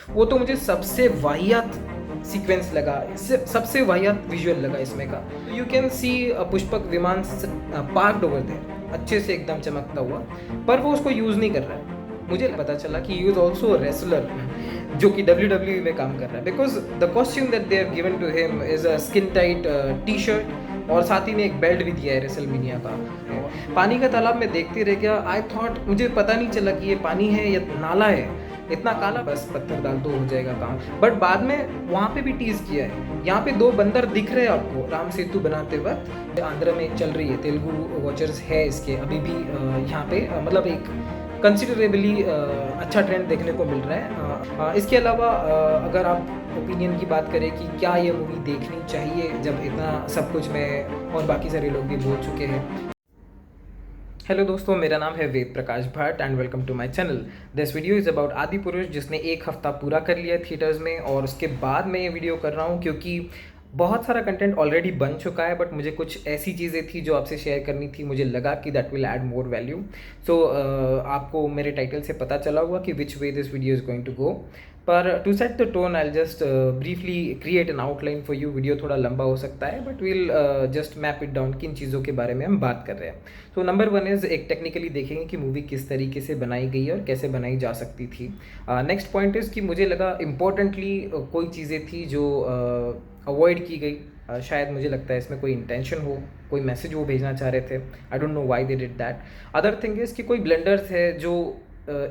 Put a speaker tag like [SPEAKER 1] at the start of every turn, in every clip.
[SPEAKER 1] वो तो मुझे सबसे वाहियात सीक्वेंस लगा, सबसे वाहियात विजुअल लगा इसमें का। यू कैन सी पुष्पक विमान पार्क्ड ओवर देयर, अच्छे से एकदम चमकता हुआ, पर वो उसको यूज़ नहीं कर रहा है। मुझे पता चला कि ही इज ऑल्सो रेसलर जो कि WWE में काम कर रहा है, because the costume that they have given to him is a skin tight T shirt, और साथ ही में एक बेल्ट भी दिया है रेसलमेनिया का। पानी का तालाब में देखते रह गया, आई थॉट, मुझे पता नहीं चला कि ये पानी है या नाला है, इतना काला, बस पत्थर डाल दो हो जाएगा काम। बट बाद में वहाँ पे भी टीज किया है, यहाँ पे 2 बंदर दिख रहे हैं आपको राम सेतु बनाते वक्त, आंध्र में चल रही है, तेलुगु वॉचर्स है इसके अभी भी यहाँ पे, मतलब एक कंसिडरेबली अच्छा ट्रेंड देखने को मिल रहा है। इसके अलावा अगर आप ओपिनियन की बात करें कि क्या ये मूवी देखनी चाहिए जब इतना सब कुछ मैं और बाकी सारे लोग भी बोल चुके हैं। हेलो दोस्तों, मेरा नाम है Ved Prakash Bhatt and welcome to my channel. This video is about Adipurush, जिसने 1 हफ्ता पूरा कर लिया थिएटर्स में, और उसके बाद मैं ये वीडियो कर रहा हूँ क्योंकि बहुत सारा कंटेंट ऑलरेडी बन चुका है, बट मुझे कुछ ऐसी चीज़ें थी जो आपसे शेयर करनी थी, मुझे लगा कि that will add more value. So आपको मेरे टाइटल से पता चला हुआ कि which way this video is going to go, पर to set the tone I just briefly create an outline for you. Video थोड़ा लंबा हो सकता है, but will just map it down किन चीज़ों के बारे में हम बात कर रहे हैं। तो नंबर 1 इज़, एक टेक्निकली देखेंगे कि मूवी किस तरीके से बनाई गई है और कैसे बनाई जा सकती थी। नेक्स्ट पॉइंट इज़ कि मुझे लगा इम्पोर्टेंटली कोई चीज़ें थी जो अवॉइड की गई। शायद मुझे लगता है इसमें कोई इंटेंशन हो, कोई मैसेज वो भेजना चाह रहे थे। आई don't know why they did that. Other thing is कि कोई ब्लंडर्स है जो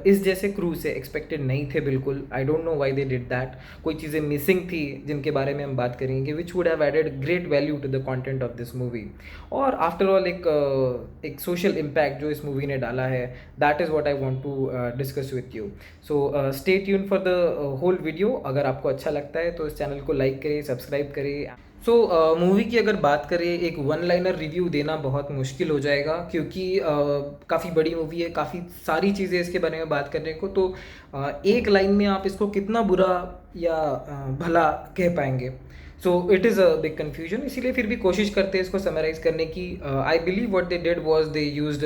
[SPEAKER 1] इस जैसे क्रू से एक्सपेक्टेड नहीं थे बिल्कुल। आई don't know why they did that. कोई चीज़ें मिसिंग थी जिनके बारे में हम बात करेंगे, which would have added great value to the content of this movie. और आफ्टर ऑल एक सोशल इम्पैक्ट जो इस मूवी ने डाला है, that is what I want to discuss with you. So stay tune for the whole video. अगर आपको अच्छा लगता है तो इस चैनल को लाइक करें, सब्सक्राइब करें। सो मूवी की अगर बात करें, एक 1 लाइनर रिव्यू देना बहुत मुश्किल हो जाएगा क्योंकि काफ़ी बड़ी मूवी है, काफ़ी सारी चीज़ें इसके बारे में बात करने को। तो एक लाइन में आप इसको कितना बुरा या भला कह पाएंगे। So it is a big confusion, इसीलिए फिर भी कोशिश करते हैं इसको समराइज़ करने की। I believe what they did was they used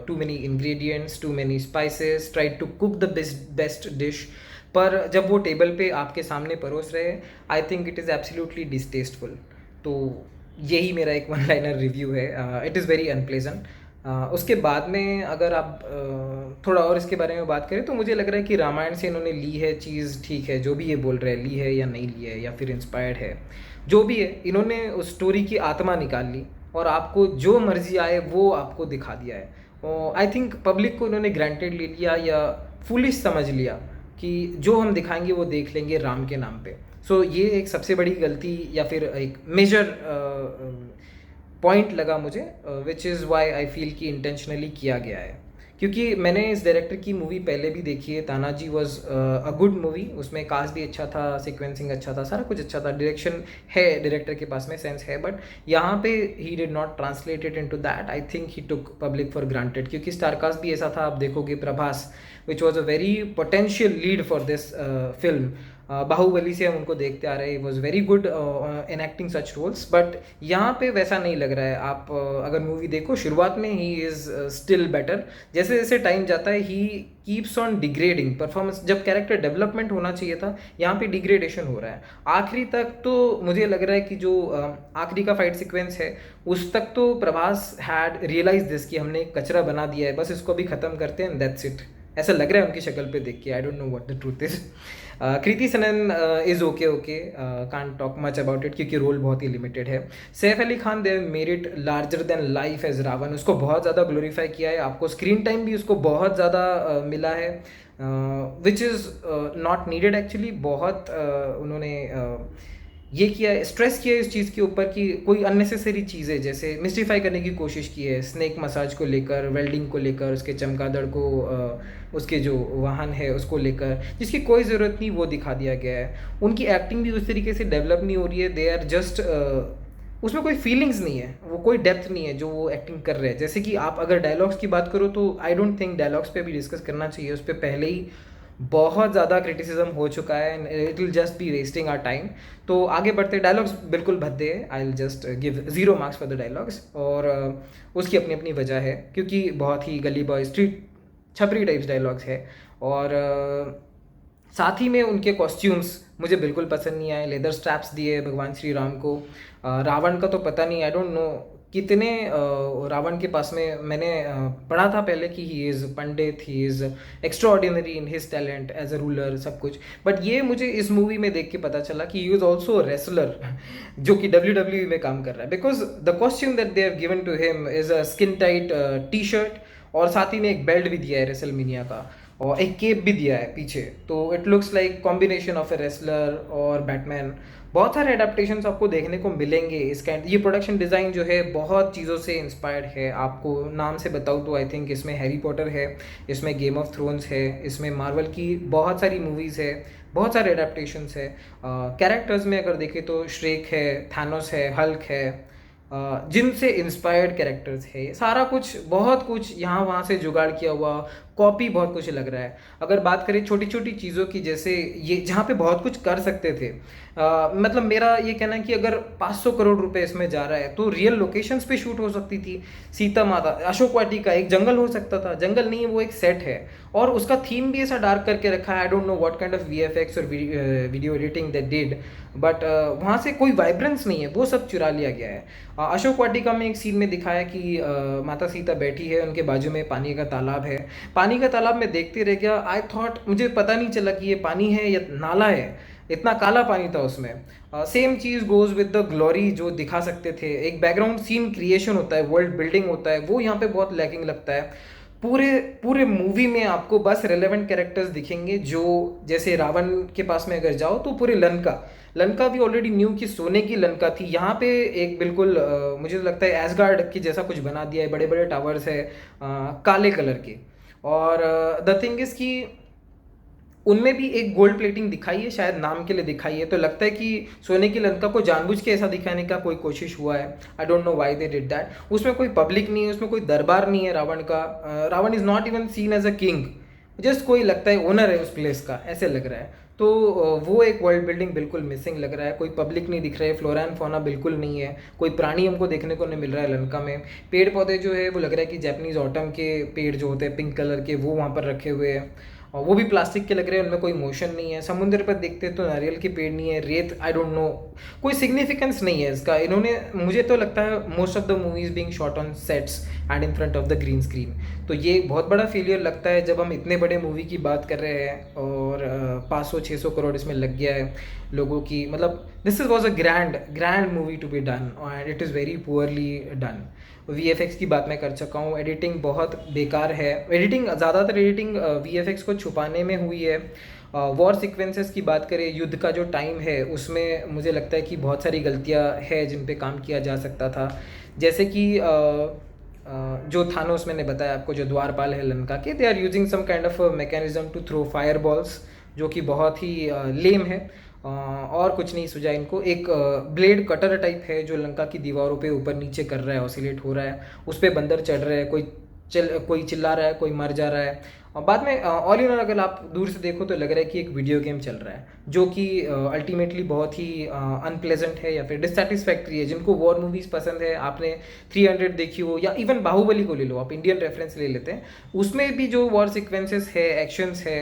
[SPEAKER 1] too many ingredients, too many spices, tried to cook the best dish, पर जब वो टेबल पे आपके सामने परोस रहे हैं, I think it is absolutely distasteful. तो यही मेरा एक 1 लाइनर रिव्यू है। It is very unpleasant. उसके बाद में अगर आप थोड़ा और इसके बारे में बात करें, तो मुझे लग रहा है कि रामायण से इन्होंने ली है चीज़, ठीक है, जो भी ये बोल रहे हैं, ली है या नहीं ली है या फिर इंस्पायर्ड है, जो भी है, इन्होंने उस स्टोरी की आत्मा निकाल ली और आपको जो मर्जी आए वो आपको दिखा दिया है। आई थिंक पब्लिक को इन्होंने ग्रांटेड ले लिया या फुलिश समझ लिया कि जो हम दिखाएंगे वो देख लेंगे राम के नाम पे। सो ये एक सबसे बड़ी गलती या फिर एक मेजर पॉइंट लगा मुझे, which is why I feel कि इंटेंशनली किया गया है। क्योंकि मैंने इस डायरेक्टर की मूवी पहले भी देखी है, Tanaji was a good movie. उसमें कास्ट भी अच्छा था, सीक्वेंसिंग अच्छा था, सारा कुछ अच्छा था, डायरेक्शन है, डायरेक्टर के पास में सेंस है, बट यहाँ पे he did not translated into that. I think he took public for granted, क्योंकि स्टारकास्ट भी ऐसा था। आप देखोगे Prabhas, which was a very potential lead for this film, Baahubali से हम उनको देखते आ रहे हैं, was very good in acting such roles, but यहाँ पे वैसा नहीं लग रहा है। आप अगर मूवी देखो, शुरुआत में ही इज़ स्टिल बेटर, जैसे जैसे टाइम जाता है he keeps on degrading performance. जब कैरेक्टर डेवलपमेंट होना चाहिए था, यहाँ पे डिग्रेडेशन हो रहा है। आखिरी तक तो मुझे लग रहा है कि जो आखिरी का फाइट सीक्वेंस है, उस तक तो प्रभास हैड रियलाइज दिस कि हमने एक कचरा बना दिया है, बस इसको भी ख़त्म करते हैं, दैट्स इट। ऐसा लग रहा है उनकी शक्ल पे देख के। I don't know what the truth is. Kriti Sanon is okay, can't talk much about it क्योंकि रोल बहुत ही लिमिटेड है। Saif Ali Khan, they made it larger than life as Ravan, उसको बहुत ज़्यादा ग्लोरीफाई किया है, आपको स्क्रीन टाइम भी उसको बहुत ज़्यादा मिला है, which is not needed actually. बहुत उन्होंने ये किया है, स्ट्रेस किया है इस चीज़ के ऊपर कि कोई अननेसेसरी चीज़ें जैसे मिस्टिफाई करने की कोशिश की है, स्नेक मसाज को लेकर, वेल्डिंग को लेकर, उसके चमगादड़ को, उसके जो वाहन है उसको लेकर, जिसकी कोई ज़रूरत नहीं, वो दिखा दिया गया है। उनकी एक्टिंग भी उस तरीके से डेवलप नहीं हो रही है, दे आर जस्ट, उसमें कोई फीलिंग्स नहीं है, वो कोई डेप्थ नहीं है जो वो एक्टिंग कर रहे हैं। जैसे कि आप अगर डायलॉग्स की बात करो, तो आई डोंट थिंक डायलॉग्स पे भी डिस्कस करना चाहिए, उस पर पहले ही बहुत ज़्यादा क्रिटिसिज्म हो चुका है, it will just be wasting our time. तो आगे बढ़ते, डायलॉग्स बिल्कुल भद्दे हैं, I will just give 0 marks for the dialogues. और उसकी अपनी अपनी वजह है, क्योंकि बहुत ही गली बॉय, स्ट्रीट छपरी टाइप्स डायलॉग्स है। और साथ ही में उनके कॉस्ट्यूम्स मुझे बिल्कुल पसंद नहीं आए। लेदर स्ट्रैप्स दिए भगवान श्री राम को। रावण का तो पता नहीं, आई डोंट नो कितने रावण के पास में मैंने पढ़ा था पहले कि he is pandit, he is extraordinary in his talent as a ruler, सब कुछ। बट ये मुझे इस मूवी में देख के पता चला कि ही इज़ ऑल्सो रेसलर जो कि WWE में काम कर रहा है, because the costume that they have given to him is a skin tight T shirt, और साथ ही में एक बेल्ट भी दिया है रेसलमेनिया का, और एक केप भी दिया है पीछे। तो it looks like combination of a wrestler और बैटमैन। बहुत सारे एडाप्टेशंस आपको देखने को मिलेंगे इसका। ये प्रोडक्शन डिज़ाइन जो है बहुत चीज़ों से इंस्पायर्ड है। आपको नाम से बताऊँ तो आई थिंक इसमें हैरी पॉटर है, इसमें गेम ऑफ थ्रोन्स है, इसमें मार्वल की बहुत सारी मूवीज़ है, बहुत सारे एडाप्टेशंस है। कैरेक्टर्स में अगर देखें तो श्रेक है, थानोस है, हल्क है, जिनसे इंस्पायर्ड कैरेक्टर्स है। सारा कुछ, बहुत कुछ यहाँ वहाँ से जुगाड़ किया हुआ, कॉपी बहुत कुछ लग रहा है। अगर बात करें छोटी छोटी चीज़ों की, जैसे ये जहाँ पे बहुत कुछ कर सकते थे, मतलब मेरा ये कहना है कि अगर 500 करोड़ रुपए इसमें जा रहा है तो रियल लोकेशंस पे शूट हो सकती थी। सीता माता, अशोक वाटिका, एक जंगल हो सकता था। जंगल नहीं है, वो एक सेट है, और उसका थीम भी ऐसा डार्क करके रखा है। I don't know what kind of VFX और video editing that did, but वहाँ से कोई वाइब्रेंस नहीं है, वो सब चुरा लिया गया है। अशोक वाटिका में एक सीन में दिखाया कि माता सीता बैठी है, उनके बाजू में पानी का तालाब है। पानी का तालाब में देखते रह गया, आई थॉट, मुझे पता नहीं चला कि ये पानी है या नाला है, इतना काला पानी था उसमें। Same cheese goes with the glory जो दिखा सकते थे। एक बैकग्राउंड सीन क्रिएशन होता है, वर्ल्ड बिल्डिंग होता है, वो यहाँ पे बहुत लैकिंग लगता है। पूरे पूरे मूवी में आपको बस रेलेवेंट कैरेक्टर्स दिखेंगे, जो जैसे रावण के पास में अगर जाओ तो पूरे लंका, लंका भी ऑलरेडी न्यू की सोने की लंका थी। यहाँ पे एक बिल्कुल मुझे तो लगता है एसगार्ड की जैसा कुछ बना दिया है। बड़े बड़े टावर्स है काले कलर के, और द थिंग इज़ कि उनमें भी एक गोल्ड प्लेटिंग दिखाई है, शायद नाम के लिए दिखाई है। तो लगता है कि सोने की लंका को जानबूझ के ऐसा दिखाने का कोई कोशिश हुआ है। I don't know why they did that. उसमें कोई पब्लिक नहीं है, उसमें कोई दरबार नहीं है रावण का। Ravana is not even seen as a king, just कोई लगता है ओनर है उस प्लेस का, ऐसे लग रहा है। तो वो एक वर्ल्ड बिल्डिंग बिल्कुल मिसिंग लग रहा है। कोई पब्लिक नहीं दिख रहा है, फ्लोरा एंड फौना बिल्कुल नहीं है, कोई प्राणी हमको देखने को नहीं मिल रहा है लंका में। पेड़ पौधे जो है वो लग रहा है कि जापानीज ऑटम के पेड़ जो होते हैं पिंक कलर के, वो वहाँ पर रखे हुए हैं, और वो भी प्लास्टिक के लग रहे हैं, उनमें कोई मोशन नहीं है। समुद्र पर देखते हैं तो नारियल के पेड़ नहीं है, रेत, आई डोंट नो, कोई सिग्निफिकेंस नहीं है इसका। इन्होंने, मुझे तो लगता है most of the movies being shot on sets and in front of the green screen. तो ये बहुत बड़ा फेलियर लगता है जब हम इतने बड़े मूवी की बात कर रहे हैं, और 500-600 करोड़ इसमें लग गया है लोगों की। मतलब this is was a grand movie to be done, and it is very poorly done. VFX की बात मैं कर चुका हूँ, एडिटिंग बहुत बेकार है। एडिटिंग, ज़्यादातर एडिटिंग VFX को छुपाने में हुई है। वॉर सीक्वेंसेस की बात करें, युद्ध का जो टाइम है उसमें मुझे लगता है कि बहुत सारी गलतियाँ हैं जिन पे काम किया जा सकता था। जैसे कि जो थानोस मैंने बताया आपको, जो द्वारपाल है लंका के, they are using some kind of mechanism to throw fire balls, जो कि बहुत ही लेम है। और कुछ नहीं सूझा इनको। एक ब्लेड कटर टाइप है जो लंका की दीवारों पे ऊपर नीचे कर रहा है, ऑसिलेट हो रहा है, उस पर बंदर चढ़ रहा है, कोई चिल्ला रहा है, कोई मर जा रहा है। और बाद में ऑल इन ऑल अगर आप दूर से देखो तो लग रहा है कि एक वीडियो गेम चल रहा है, जो कि अल्टीमेटली बहुत ही अनप्लेजेंट है या फिर डिससेटिस्फैक्ट्री है। जिनको वॉर मूवीज़ पसंद है, आपने 300 देखी हो, या इवन बाहुबली को ले लो आप, इंडियन रेफरेंस ले लेते हैं, उसमें भी जो वॉर सिक्वेंसेस है, एक्शंस है,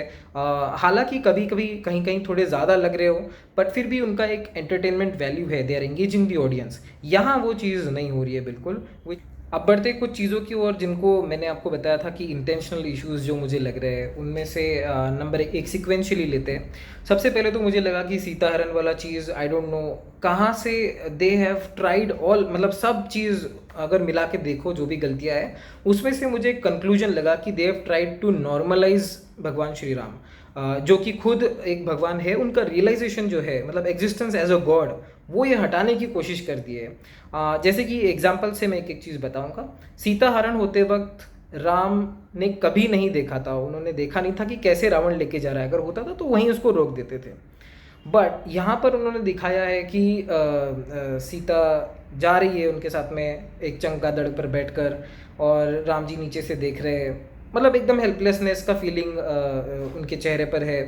[SPEAKER 1] हालांकि कभी कभी कहीं कहीं थोड़े ज़्यादा लग रहे हो, बट फिर भी उनका एक एंटरटेनमेंट वैल्यू है, they are engaging the audience. यहाँ वो चीज़ नहीं हो रही है बिल्कुल। अब बढ़ते कुछ चीज़ों की ओर जिनको मैंने आपको बताया था कि इंटेंशनल इश्यूज जो मुझे लग रहे हैं, उनमें से नंबर एक सिक्वेंशली लेते हैं। सबसे पहले तो मुझे लगा कि सीता हरण वाला चीज़, आई डोंट नो कहाँ से दे हैव ट्राइड ऑल, मतलब सब चीज़ अगर मिला के देखो जो भी गलतियाँ हैं, उसमें से मुझे एक कंक्लूजन लगा कि they have tried to normalise भगवान श्री राम, जो कि खुद एक भगवान है। उनका रियलाइजेशन जो है, मतलब एग्जिस्टेंस एज अ गॉड, वो ये हटाने की कोशिश कर दी है। जैसे कि एग्जाम्पल से मैं एक एक चीज़ बताऊंगा। सीता हरण होते वक्त राम ने कभी नहीं देखा था, उन्होंने देखा नहीं था कि कैसे रावण लेके जा रहा है। अगर होता था तो वहीं उसको रोक देते थे। बट यहाँ पर उन्होंने दिखाया है कि सीता जा रही है उनके साथ में एक चमगादड़ पर बैठकर, और राम जी नीचे से देख रहे हैं, मतलब एकदम हेल्पलेसनेस का फीलिंग उनके चेहरे पर है,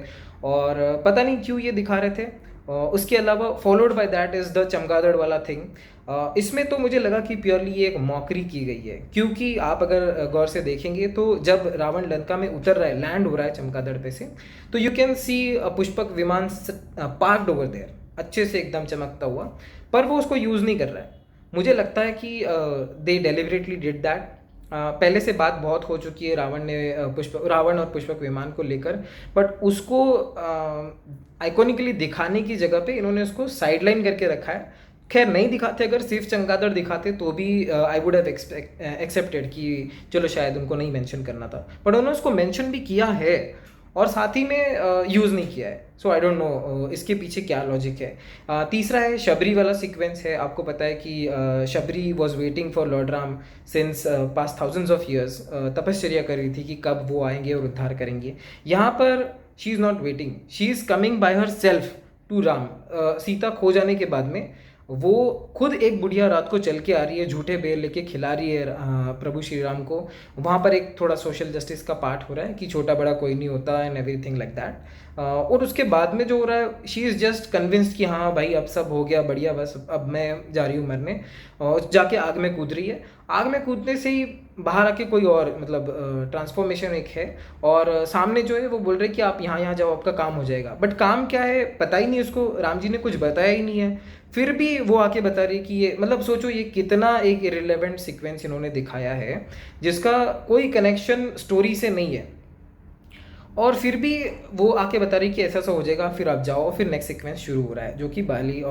[SPEAKER 1] और पता नहीं क्यों ये दिखा रहे थे। उसके अलावा followed by that is the चमगादड़ वाला थिंग। इसमें तो मुझे लगा कि प्योरली ये एक मॉकरी की गई है, क्योंकि आप अगर गौर से देखेंगे तो जब रावण लंका में उतर रहा है, लैंड हो रहा है चमगादड़ पे से, तो यू कैन सी पुष्पक विमान पार्क्ड ओवर देयर, अच्छे से एकदम चमकता हुआ, पर वो उसको यूज़ नहीं कर रहा है। मुझे लगता है कि दे डेलिबरेटली डिड दैट। पहले से बात बहुत हो चुकी है रावण और पुष्पक विमान को लेकर, बट उसको आइकॉनिकली दिखाने की जगह पे इन्होंने उसको साइडलाइन करके रखा है। खैर नहीं दिखाते, अगर सिर्फ चमगादड़ दिखाते तो भी आई वुड हैव एक्सेप्टेड कि चलो शायद उनको नहीं मेंशन करना था, बट उन्होंने उसको मेंशन भी किया है और साथ ही में यूज़ नहीं किया है। सो आई डोंट नो इसके पीछे क्या लॉजिक है। तीसरा है शबरी वाला सीक्वेंस है। आपको पता है कि Shabari was waiting for Lord Ram since past thousands of years, तपश्चर्या कर रही थी कि कब वो आएंगे और उद्धार करेंगे। यहाँ पर she is not waiting, she is coming by herself to Ram. Sita खो जाने के बाद में वो खुद एक बुढ़िया रात को चल के आ रही है, झूठे बेर लेके खिला रही है प्रभु श्री राम को। वहाँ पर एक थोड़ा सोशल जस्टिस का पार्ट हो रहा है कि छोटा बड़ा कोई नहीं होता एंड एवरीथिंग लाइक दैट। और उसके बाद में जो हो रहा है, शी इज़ जस्ट कन्विंस्ड कि हाँ भाई अब सब हो गया बढ़िया, बस अब मैं जा रही हूँ मरने, और जाके आग में कूद रही है। आग में कूदने से ही बाहर आके कोई और मतलब ट्रांसफॉर्मेशन एक है, और सामने जो है वो बोल रहे कि आप यहाँ यहाँ जाओ, आपका काम हो जाएगा। बट काम क्या है पता ही नहीं उसको, राम जी ने कुछ बताया ही नहीं है। फिर भी वो आके बता रही कि ये मतलब सोचो ये कितना एक इरेलेवेंट सीक्वेंस इन्होंने दिखाया है जिसका कोई कनेक्शन स्टोरी से नहीं है, और फिर भी वो आके बता रही कि ऐसा सा हो जाएगा, फिर आप जाओ। फिर नेक्स्ट सीक्वेंस शुरू हो रहा है जो कि बाली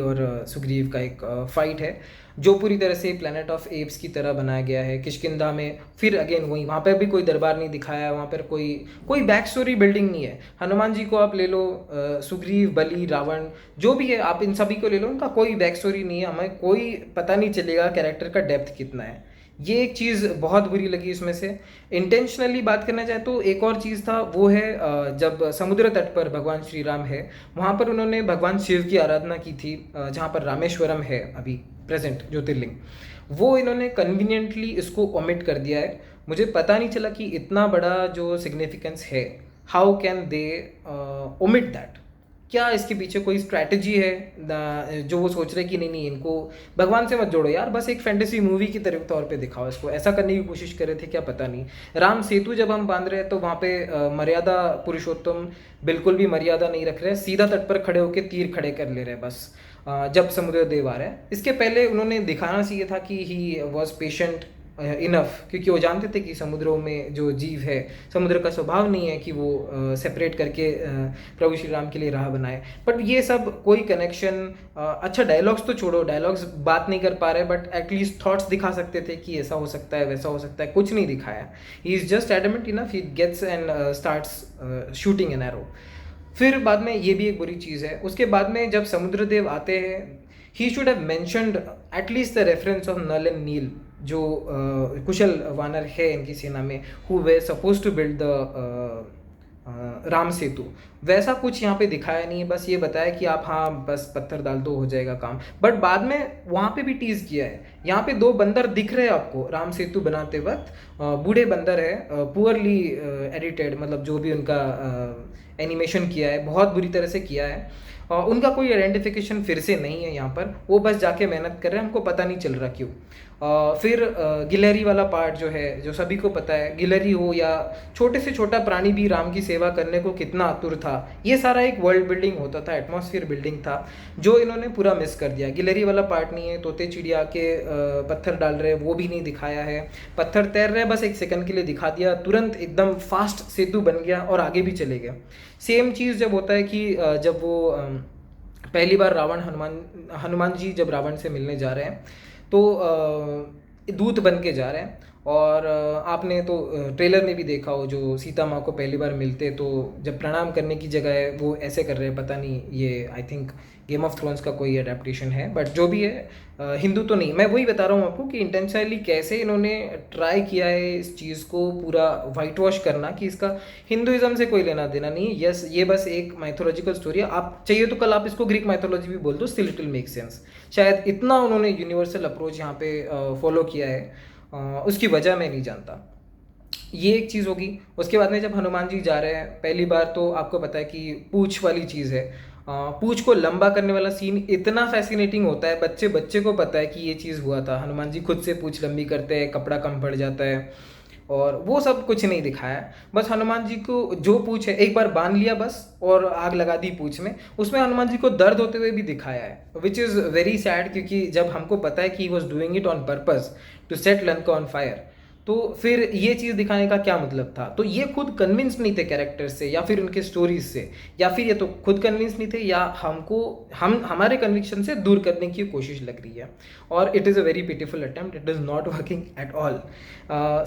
[SPEAKER 1] और सुग्रीव का एक फाइट है, जो पूरी तरह से प्लेनेट ऑफ एप्स की तरह बनाया गया है किष्किंधा में। फिर अगेन वहीं, वहाँ पर भी कोई दरबार नहीं दिखाया है, वहाँ पर कोई कोई बैक स्टोरी बिल्डिंग नहीं है। हनुमान जी को आप ले लो, सुग्रीव, बलि, रावण, जो भी है आप इन सभी को ले लो, उनका कोई बैक स्टोरी नहीं है, हमें कोई पता नहीं चलेगा कैरेक्टर का डेप्थ कितना है। ये एक चीज़ बहुत बुरी लगी इसमें से। इंटेंशनली बात करना चाहे तो एक और चीज़ था, वो है जब समुद्र तट पर भगवान श्री राम है, वहाँ पर उन्होंने भगवान शिव की आराधना की थी, जहाँ पर रामेश्वरम है अभी प्रेजेंट ज्योतिर्लिंग, वो इन्होंने कन्वीनियंटली इसको ओमिट कर दिया है। मुझे पता नहीं चला कि इतना बड़ा जो सिग्निफिकेंस है, how can they omit that. क्या इसके पीछे कोई स्ट्रैटेजी है जो वो सोच रहे कि नहीं नहीं इनको भगवान से मत जोड़ो यार, बस एक फैंटेसी मूवी की तरह तौर पे दिखाओ इसको, ऐसा करने की कोशिश कर रहे थे क्या पता नहीं। राम सेतु जब हम बांध रहे हैं तो वहाँ पे मर्यादा पुरुषोत्तम बिल्कुल भी मर्यादा नहीं रख रहे, सीधा तट पर खड़े होकर तीर खड़े कर ले रहे हैं बस। जब समुद्र देव आ रहे हैं, इसके पहले उन्होंने दिखाना चाहिए था कि ही वॉज पेशेंट इनफ, क्योंकि वो जानते थे कि समुद्रों में जो जीव है, समुद्र का स्वभाव नहीं है कि वो सेपरेट करके प्रभु श्री राम के लिए राह बनाए। बट ये सब कोई कनेक्शन, अच्छा डायलॉग्स तो छोड़ो, डायलॉग्स बात नहीं कर पा रहे, बट एटलीस्ट थॉट्स दिखा सकते थे कि ऐसा हो सकता है वैसा हो सकता है, कुछ नहीं दिखाया। He is just adamant enough, he gets and starts shooting an arrow. फिर बाद में ये भी एक बुरी चीज़ है, उसके बाद में जब समुद्रदेव आते हैं, he should have mentioned at least the reference of Nal and Neel, जो कुशल वानर है इनकी सेना में, who we suppose to build the Ram Setu. वैसा कुछ यहाँ पे दिखाया नहीं है, बस ये बताया कि आप हाँ बस पत्थर डाल दो हो जाएगा काम। बट बाद में वहाँ पे भी टीज किया है, यहाँ पे दो बंदर दिख रहे हैं आपको राम सेतु बनाते वक्त, बूढ़े बंदर है, पुअरली एडिटेड, मतलब जो भी उनका एनिमेशन किया है बहुत बुरी तरह से किया है, उनका कोई आइडेंटिफिकेशन फिर से नहीं है यहाँ पर, वो बस जाके मेहनत कर रहे हैं, हमको पता नहीं चल रहा क्यों। फिर गिलहरी वाला पार्ट जो है, जो सभी को पता है, गिलहरी हो या छोटे से छोटा प्राणी भी राम की सेवा करने को कितना आतुर था, ये सारा एक वर्ल्ड बिल्डिंग होता था, एटमॉस्फेयर बिल्डिंग था, जो इन्होंने पूरा मिस कर दिया। गिलहरी वाला पार्ट नहीं है, तोते चिड़िया के पत्थर डाल रहे वो भी नहीं दिखाया है, पत्थर तैर रहे बस एक सेकंड के लिए दिखा दिया, तुरंत एकदम फास्ट सेतु बन गया और आगे भी चले गए। सेम चीज़ जब होता है कि जब वो पहली बार हनुमान जी जब रावण से मिलने जा रहे हैं तो दूत बन के जा रहे हैं, और आपने तो ट्रेलर में भी देखा हो, जो सीता माँ को पहली बार मिलते तो जब प्रणाम करने की जगह है वो ऐसे कर रहे हैं, पता नहीं ये I think game of thrones का कोई अडेप्टेशन है, बट जो भी है हिंदू तो नहीं। मैं वही बता रहा हूँ आपको कि इंटेंशनली कैसे इन्होंने ट्राई किया है इस चीज़ को पूरा वाइट वॉश करना कि इसका हिंदुइज्म से कोई लेना देना नहीं। यस, ये बस एक माइथोलॉजिकल स्टोरी है, आप चाहिए तो कल आप इसको ग्रीक माइथोलॉजी भी बोल दो, still it will make sense. शायद इतना उन्होंने यूनिवर्सल अप्रोच यहाँ पे फॉलो किया है, उसकी वजह मैं नहीं जानता। ये एक चीज़ होगी। उसके बाद में जब हनुमान जी जा रहे हैं पहली बार, तो आपको पता है कि पूछ वाली चीज़ है, पूंछ को लंबा करने वाला सीन इतना फैसिनेटिंग होता है, बच्चे बच्चे को पता है कि ये चीज़ हुआ था, हनुमान जी खुद से पूंछ लंबी करते हैं, कपड़ा कम पड़ जाता है, और वो सब कुछ नहीं दिखाया है। बस हनुमान जी को जो पूंछ है एक बार बांध लिया बस और आग लगा दी पूंछ में, उसमें हनुमान जी को दर्द होते हुए भी दिखाया है, विच इज़ वेरी सैड, क्योंकि जब हमको पता है कि he was doing it on purpose to set Lanka on fire, तो फिर ये चीज़ दिखाने का क्या मतलब था। तो ये खुद कन्विंस नहीं थे कैरेक्टर से या फिर उनके स्टोरीज से, या फिर ये तो खुद कन्विंस नहीं थे या हमको हमारे कन्विक्शन से दूर करने की कोशिश लग रही है, और it is a very pitiful attempt, it is not working at all.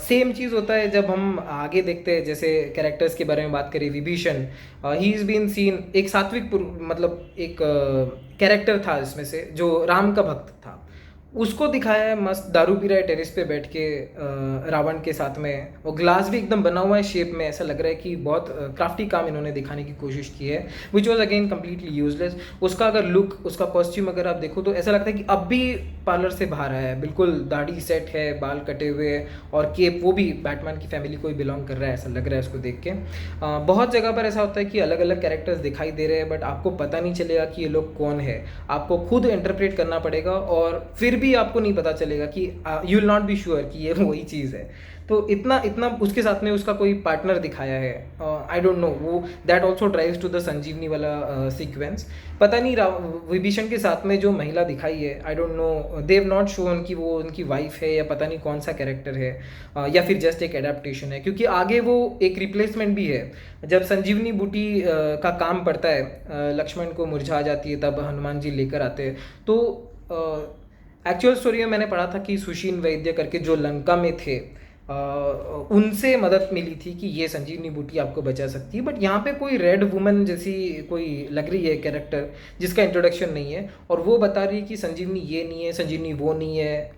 [SPEAKER 1] Same चीज़ होता है जब हम आगे देखते हैं, जैसे कैरेक्टर्स के बारे में बात करें, Vibhishan, he is been seen एक सात्विक मतलब एक कैरेक्टर था इसमें से जो राम का भक्त था, उसको दिखाया है मस्त दारू पी रहा है टेरेस पे बैठ के रावण के साथ में, वो ग्लास भी एकदम बना हुआ है शेप में, ऐसा लग रहा है कि बहुत क्राफ्टी काम इन्होंने दिखाने की कोशिश की है, which was again completely useless. उसका अगर लुक, उसका कॉस्ट्यूम अगर आप देखो तो ऐसा लगता है कि अब भी पार्लर से बाहर आया है, बिल्कुल दाढ़ी सेट है, बाल कटे हुए, और केप, वो भी बैटमैन की फैमिली को ही बिलोंग कर रहा है, ऐसा लग रहा है उसको देख के। बहुत जगह पर ऐसा होता है कि अलग अलग कैरेक्टर्स दिखाई दे रहे हैं, बट आपको पता नहीं चलेगा कि ये लोग कौन है, आपको खुद इंटरप्रेट करना पड़ेगा, और फिर भी आपको नहीं पता चलेगा कि you will not be sure कि ये वही चीज़ है। तो इतना इतना उसके साथ में उसका कोई पार्टनर दिखाया है, आई डोंट नो, वो that also drives to the Sanjeevani वाला सीक्वेंस। पता नहीं विभीषण के साथ में जो महिला दिखाई है, I don't no, they have not shown कि वो उनकी वाइफ है या पता नहीं कौन सा कैरेक्टर है, या फिर जस्ट एक एडेप्टेशन है, क्योंकि आगे वो एक रिप्लेसमेंट भी है। जब संजीवनी बूटी का काम पड़ता है, लक्ष्मण को मुरझा जाती है, तब हनुमान जी लेकर आते हैं। तो एक्चुअल स्टोरी में मैंने पढ़ा था कि सुशीन वैद्य करके जो लंका में थे, उनसे मदद मिली थी कि ये संजीवनी बूटी आपको बचा सकती है, बट यहाँ पे कोई रेड वुमन जैसी कोई लग रही है कैरेक्टर जिसका इंट्रोडक्शन नहीं है, और वो बता रही है कि संजीवनी ये नहीं है, संजीवनी वो नहीं है,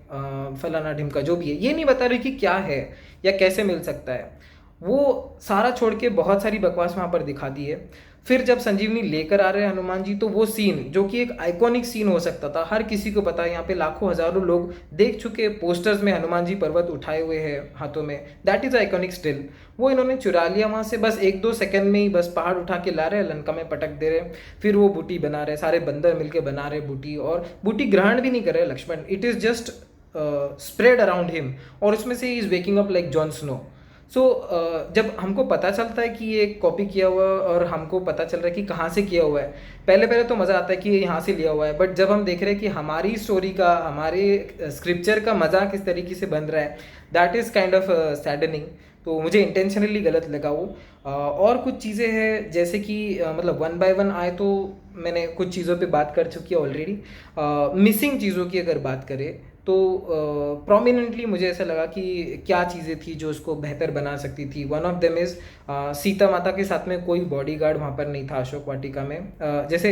[SPEAKER 1] फलाना ढिमका जो भी है, ये नहीं बता रही कि क्या है या कैसे मिल सकता है। वो सारा छोड़ के बहुत सारी बकवास वहाँ पर दिखा दी है। फिर जब संजीवनी लेकर आ रहे हैं हनुमान जी, तो वो सीन जो कि एक आइकॉनिक सीन हो सकता था, हर किसी को पता है, यहाँ पे लाखों हजारों लोग देख चुके पोस्टर्स में हनुमान जी पर्वत उठाए हुए हैं हाथों में, दैट इज आइकॉनिक स्टिल, वो इन्होंने चुरा लिया वहाँ से, बस 1-2 सेकंड में ही बस पहाड़ उठा के ला रहे हैं, लंका में पटक दे रहे, फिर वो बूटी बना रहे, सारे बंदर मिलकर बना रहे बूटी, और बूटी ग्रहण भी नहीं कर रहे Lakshman, it is just spread around him, और उसमें से ही is waking up like John Snow. सो जब हमको पता चलता है कि ये कॉपी किया हुआ है, और हमको पता चल रहा है कि कहाँ से किया हुआ है, पहले पहले तो मज़ा आता है कि ये यहाँ से लिया हुआ है, बट जब हम देख रहे हैं कि हमारी स्टोरी का, हमारे स्क्रिप्चर का मज़ाक किस तरीके से बन रहा है, that is kind of saddening. तो मुझे इंटेंशनली गलत लगा वो। और कुछ चीज़ें हैं जैसे कि मतलब वन बाय वन आए तो मैंने कुछ चीज़ों पे बात कर चुकी है ऑलरेडी। मिसिंग चीज़ों की अगर बात करें तो प्रोमिनेंटली मुझे ऐसा लगा कि क्या चीज़ें थी जो उसको बेहतर बना सकती थी। One of them is Sita माता के साथ में कोई बॉडीगार्ड वहाँ पर नहीं था अशोक वाटिका में। जैसे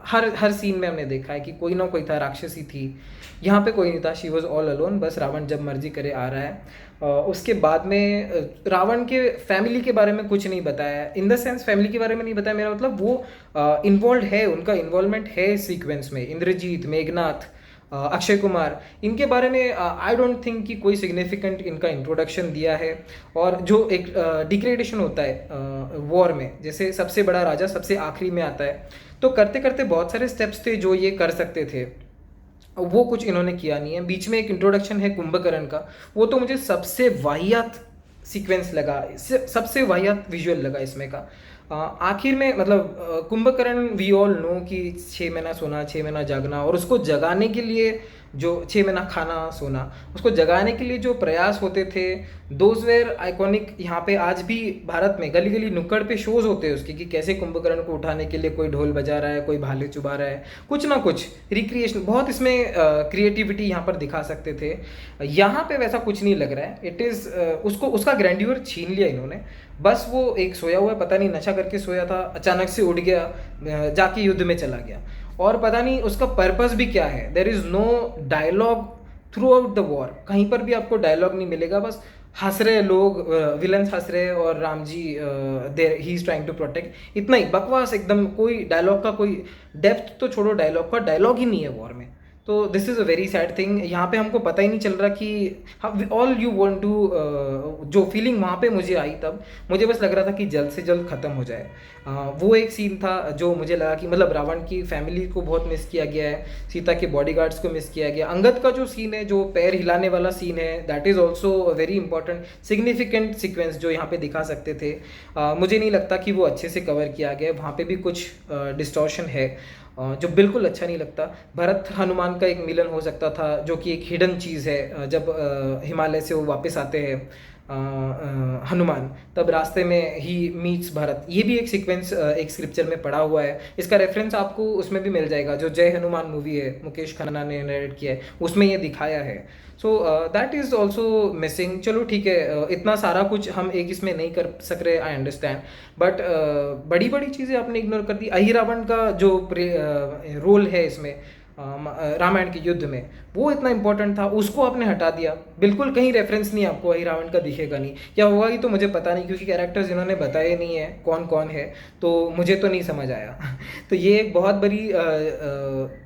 [SPEAKER 1] हर सीन में हमने देखा है कि कोई ना कोई था, राक्षसी थी, यहाँ पे कोई नहीं था, शी वॉज ऑल अलोन, बस रावण जब मर्जी करे आ रहा है। उसके बाद में रावण के फैमिली के बारे में कुछ नहीं बताया, इन द सेंस फैमिली के बारे में नहीं बताया, मेरा मतलब वो इन्वॉल्व है, उनका इन्वॉल्वमेंट है सीक्वेंस में। इंद्रजीत, मेघनाथ, अक्षय कुमार, इनके बारे में आई डोंट थिंक कि कोई सिग्निफिकेंट इनका इंट्रोडक्शन दिया है। और जो एक डिग्रेडेशन होता है वॉर में, जैसे सबसे बड़ा राजा सबसे आखिरी में आता है, तो करते करते बहुत सारे स्टेप्स थे जो ये कर सकते थे, वो कुछ इन्होंने किया नहीं है। बीच में एक इंट्रोडक्शन है कुंभकर्ण का, वो तो मुझे सबसे वाहियात सीक्वेंस लगा, सबसे वाहियात विजुअल लगा इसमें का। आखिर में मतलब कुंभकर्ण वी ऑल नो कि 6 महीना सोना 6 महीना जागना, और उसको जगाने के लिए जो 6 महीना खाना सोना, उसको जगाने के लिए जो प्रयास होते थे, दोज वेर आइकॉनिक। यहाँ पे आज भी भारत में गली गली नुक्कड़ पे शोज होते हैं उसके, कि कैसे कुंभकर्ण को उठाने के लिए कोई ढोल बजा रहा है, कोई भाले चुबा रहा है, कुछ ना कुछ रिक्रिएशन, बहुत इसमें क्रिएटिविटी यहाँ पर दिखा सकते थे। यहाँ पे वैसा कुछ नहीं लग रहा है। इट इज़ उसको उसका ग्रैंड्यूर छीन लिया इन्होंने। बस वो एक सोया हुआ है, पता नहीं नशा करके सोया था, अचानक से उठ गया, जाके युद्ध में चला गया, और पता नहीं उसका पर्पस भी क्या है। There is no dialogue throughout the war, कहीं पर भी आपको डायलॉग नहीं मिलेगा, बस हंस रहे लोग, विलन्स हंस रहे, और Ram ji there he is trying to protect, इतना ही बकवास एकदम। कोई डायलॉग का कोई डेप्थ तो छोड़ो, डायलॉग का डायलॉग ही नहीं है वॉर में। तो this is a very sad thing. यहाँ पे हमको पता ही नहीं चल रहा कि ऑल यू वांट टू, जो फीलिंग वहाँ पे मुझे आई तब, मुझे बस लग रहा था कि जल्द से जल्द ख़त्म हो जाए। वो एक सीन था जो मुझे लगा कि मतलब रावण की फैमिली को बहुत मिस किया गया है, सीता के बॉडीगार्ड्स को मिस किया गया। अंगद का जो सीन है, जो पैर हिलाने वाला सीन है, that is also very important significant sequence जो यहाँ पे दिखा सकते थे। मुझे नहीं लगता कि वो अच्छे से कवर किया गया है। वहाँ पे भी कुछ डिस्टॉर्शन है जो बिल्कुल अच्छा नहीं लगता। भरत हनुमान का एक मिलन हो सकता था जो कि एक हिडन चीज़ है। जब हिमालय से वो वापस आते हैं हनुमान, तब रास्ते में ही मीट्स भरत। ये भी एक सीक्वेंस एक स्क्रिप्चर में पड़ा हुआ है। इसका रेफरेंस आपको उसमें भी मिल जाएगा, जो जय हनुमान मूवी है, मुकेश खन्ना ने नरेट किया है, उसमें ये दिखाया है। So that is also missing. चलो ठीक है, इतना सारा कुछ हम एक इसमें नहीं कर सक रहे, आई अंडरस्टैंड, बट बड़ी बड़ी चीज़ें आपने इग्नोर कर दी। अहिरावण का जो रोल है इसमें रामायण के युद्ध में, वो इतना इंपॉर्टेंट था, उसको आपने हटा दिया। बिल्कुल कहीं रेफरेंस नहीं आपको अहिरावण का दिखेगा नहीं। क्या होगा ही तो मुझे पता नहीं, क्योंकि कैरेक्टर्स इन्होंने बताए नहीं है कौन कौन है, तो मुझे तो नहीं समझ आया। तो ये एक बहुत बड़ी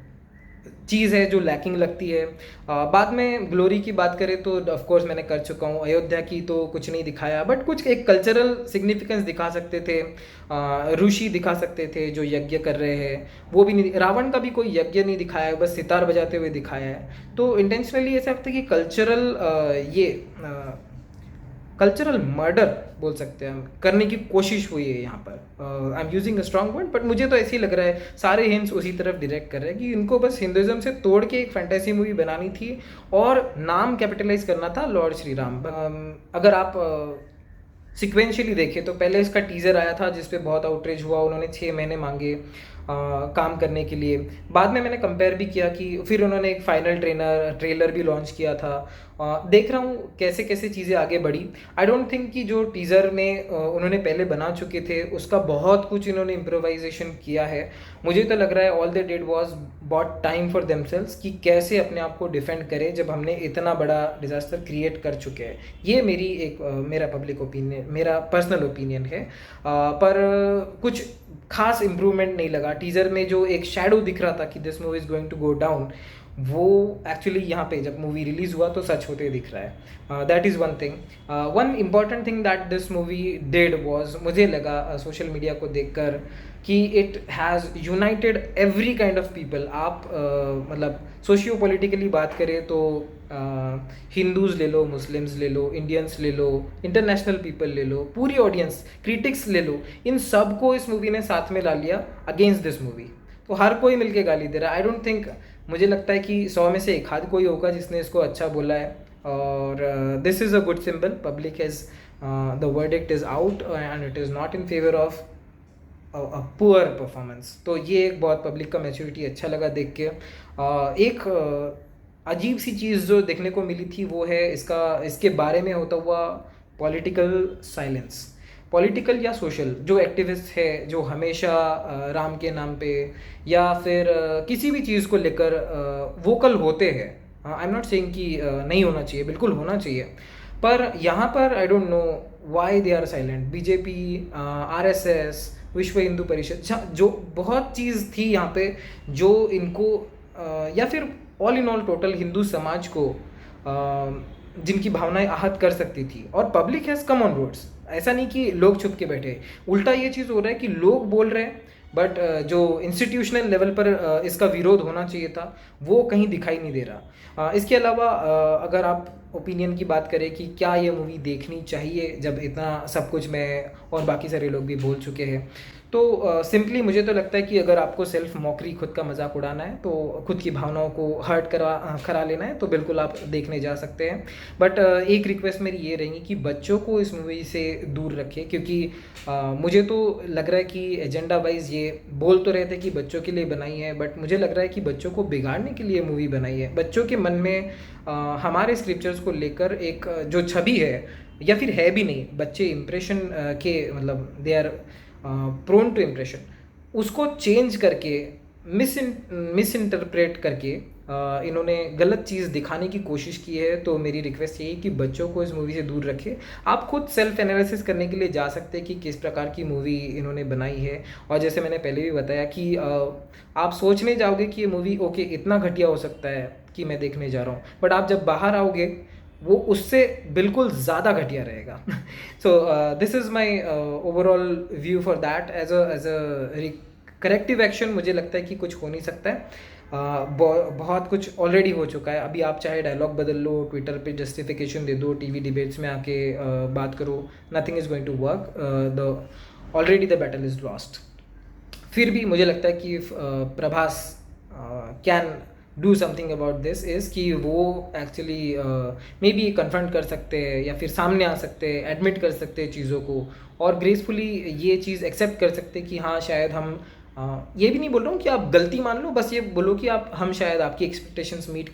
[SPEAKER 1] चीज़ है जो लैकिंग लगती है। बाद में ग्लोरी की बात करें तो ऑफ कोर्स मैंने कर चुका हूँ। अयोध्या की तो कुछ नहीं दिखाया, बट कुछ एक कल्चरल सिग्निफिकेंस दिखा सकते थे। ऋषि दिखा सकते थे जो यज्ञ कर रहे हैं, वो भी नहीं। रावण का भी कोई यज्ञ नहीं दिखाया है, बस सितार बजाते हुए दिखाया है। तो इंटेंशनली ऐसा लगता है कि कल्चरल ये कल्चरल मर्डर बोल सकते हैं हम, करने की कोशिश हुई है यहाँ पर। I am using a strong word, but मुझे तो ऐसे ही लग रहा है सारे हिंट्स उसी तरफ डायरेक्ट कर रहे हैं कि इनको बस हिंदुइज्म से तोड़ के एक फैंटेसी मूवी बनानी थी और नाम कैपिटलाइज करना था लॉर्ड श्री राम। अगर आप सिक्वेंशियली देखें तो पहले इसका टीज़र आया था जिस पे बहुत आउटरीच हुआ, उन्होंने 6 महीने मांगे काम करने के लिए। बाद में मैंने कंपेयर भी किया कि फिर उन्होंने एक फाइनल ट्रेलर भी लॉन्च किया था। देख रहा हूँ कैसे कैसे चीज़ें आगे बढ़ी। आई डोंट थिंक कि जो टीज़र में उन्होंने पहले बना चुके थे उसका बहुत कुछ इन्होंने इम्प्रोवाइजेशन किया है। मुझे तो लग रहा है all they did was bought time for themselves कि कैसे अपने आप को डिफेंड करें जब हमने इतना बड़ा डिज़ास्टर क्रिएट कर चुके हैं। ये मेरी एक मेरा पब्लिक ओपिनियन, मेरा पर्सनल ओपिनियन है। पर कुछ खास इम्प्रूवमेंट नहीं लगा। टीज़र में जो एक शैडो दिख रहा था कि this movie is going to go down, वो एक्चुअली यहाँ पे जब मूवी रिलीज़ हुआ तो सच होते दिख रहा है। That is one thing. One important thing that this movie did was, मुझे लगा सोशल मीडिया को देखकर कि it has United every kind of people. आप मतलब सोशियो पॉलिटिकली बात करें तो हिंदूज़ ले लो, मुस्लिम्स ले लो, इंडियंस ले लो, इंटरनेशनल पीपल ले लो, पूरी ऑडियंस, क्रिटिक्स ले लो, इन सब को इस मूवी ने साथ में ला लिया अगेंस्ट दिस मूवी। तो हर कोई मिलके गाली दे रहा है। आई डोंट थिंक, मुझे लगता है कि 100 में से एक आध कोई होगा जिसने इसको अच्छा बोला है। और this is a good symbol. Public has the verdict is out and it is not in favour of poor performance. तो ये एक बहुत पब्लिक का मैच्योरिटी अच्छा लगा देख के। एक अजीब सी चीज़ जो देखने को मिली थी वो है इसके बारे में होता हुआ पॉलिटिकल साइलेंस। पॉलिटिकल या सोशल जो एक्टिविस्ट है, जो हमेशा राम के नाम पे या फिर किसी भी चीज़ को लेकर वोकल होते हैं। आई एम नॉट सेइंग कि नहीं होना चाहिए, बिल्कुल होना चाहिए, पर यहाँ पर I don't know why they are silent. BJP, RSS, Vishwa Hindu परिषद, जो बहुत चीज़ थी यहाँ पे जो इनको या फिर all in all total Hindu समाज को जिनकी भावनाएं आहत कर सकती थी, और public has come on roads. ऐसा नहीं कि लोग छुप के बैठे, उल्टा ये चीज़ हो रहा है कि लोग बोल रहे हैं, बट जो इंस्टीट्यूशनल लेवल पर इसका विरोध होना चाहिए था वो कहीं दिखाई नहीं दे रहा। इसके अलावा अगर आप ओपिनियन की बात करें कि क्या ये मूवी देखनी चाहिए जब इतना सब कुछ मैं और बाकी सारे लोग भी बोल चुके हैं, तो सिंपली मुझे तो लगता है कि अगर आपको सेल्फ मॉकरी, खुद का मजाक उड़ाना है, तो खुद की भावनाओं को हर्ट करा लेना है, तो बिल्कुल आप देखने जा सकते हैं। बट एक रिक्वेस्ट मेरी ये रहेगी कि बच्चों को इस मूवी से दूर रखें, क्योंकि मुझे तो लग रहा है कि एजेंडा वाइज ये बोल तो रहे थे कि बच्चों के लिए बनाई है, बट मुझे लग रहा है कि बच्चों को बिगाड़ने के लिए मूवी बनाई है। बच्चों के मन में हमारे स्क्रिप्चर्स को लेकर एक जो छवि है, या फिर है भी नहीं, बच्चे इम्प्रेशन के मतलब they are prone to impression, उसको चेंज करके मिस इंटरप्रेट करके इन्होंने गलत चीज़ दिखाने की कोशिश की है। तो मेरी रिक्वेस्ट यही है कि बच्चों को इस मूवी से दूर रखें। आप खुद सेल्फ एनालिसिस करने के लिए जा सकते हैं कि किस प्रकार की मूवी इन्होंने बनाई है। और जैसे मैंने पहले भी बताया कि आप सोचने जाओगे कि ये मूवी ओके इतना घटिया हो सकता है कि मैं देखने जा रहा हूँ, बट आप जब बाहर आओगे वो उससे बिल्कुल ज़्यादा घटिया रहेगा। So this is my overall view for that. As a corrective action मुझे लगता है कि कुछ हो नहीं सकता है। बहुत कुछ ऑलरेडी हो चुका है। अभी आप चाहे डायलॉग बदल लो, ट्विटर पे जस्टिफिकेशन दे दो, टीवी डिबेट्स में आके बात करो, nothing is going to work. The already the battle is lost. फिर भी मुझे लगता है कि Prabhas can do something about this is कि वो एक्चुअली मे बी कन्फ्रंट कर सकते हैं या फिर सामने आ सकते हैं, एडमिट कर सकते हैं चीज़ों को, और ग्रेसफुली ये चीज़ एक्सेप्ट कर सकते हैं कि हाँ शायद हम ये भी नहीं बोल रहा हूँ कि आप गलती मान लो, बस ये बोलो कि हम शायद आपकी एक्सपेक्टेशंस मीट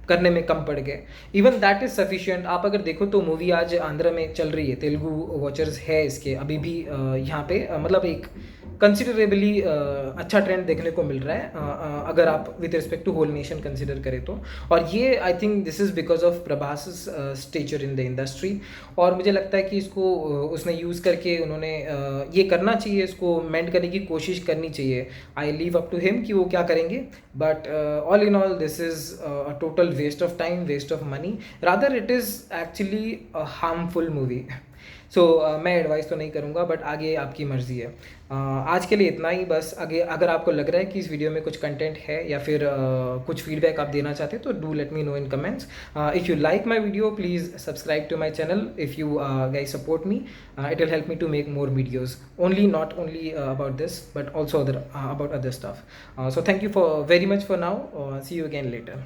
[SPEAKER 1] करने में कम पड़ गए। Even that is sufficient. आप अगर देखो तो मूवी आज आंध्र में चल रही है, तेलुगु वॉचर्स है इसके अभी भी यहाँ पे मतलब एक कंसिडरेबली अच्छा ट्रेंड देखने को मिल रहा है अगर आप with respect to whole nation consider करें तो। और ये I think this is because of Prabhas stature in the industry. और मुझे लगता है कि इसको उसने यूज़ करके उन्होंने ये करना चाहिए, इसको मेंट करने की कोशिश करनी चाहिए। I leave up to him कि वो क्या करेंगे, but all in all this is a total waste of time, waste of money, rather it is actually a harmful movie. So मैं एडवाइस तो नहीं करूँगा, बट आगे आपकी मर्ज़ी है। आज के लिए इतना ही बस। आगे अगर आपको लग रहा है कि इस वीडियो में कुछ कंटेंट है या फिर कुछ फीडबैक आप देना चाहते हैं तो do let me know in comments. If you like my video please subscribe to my channel. If you guys support me, it will help me to make more videos, not only about this but also about other stuff. So thank you for very much for now. See you again later.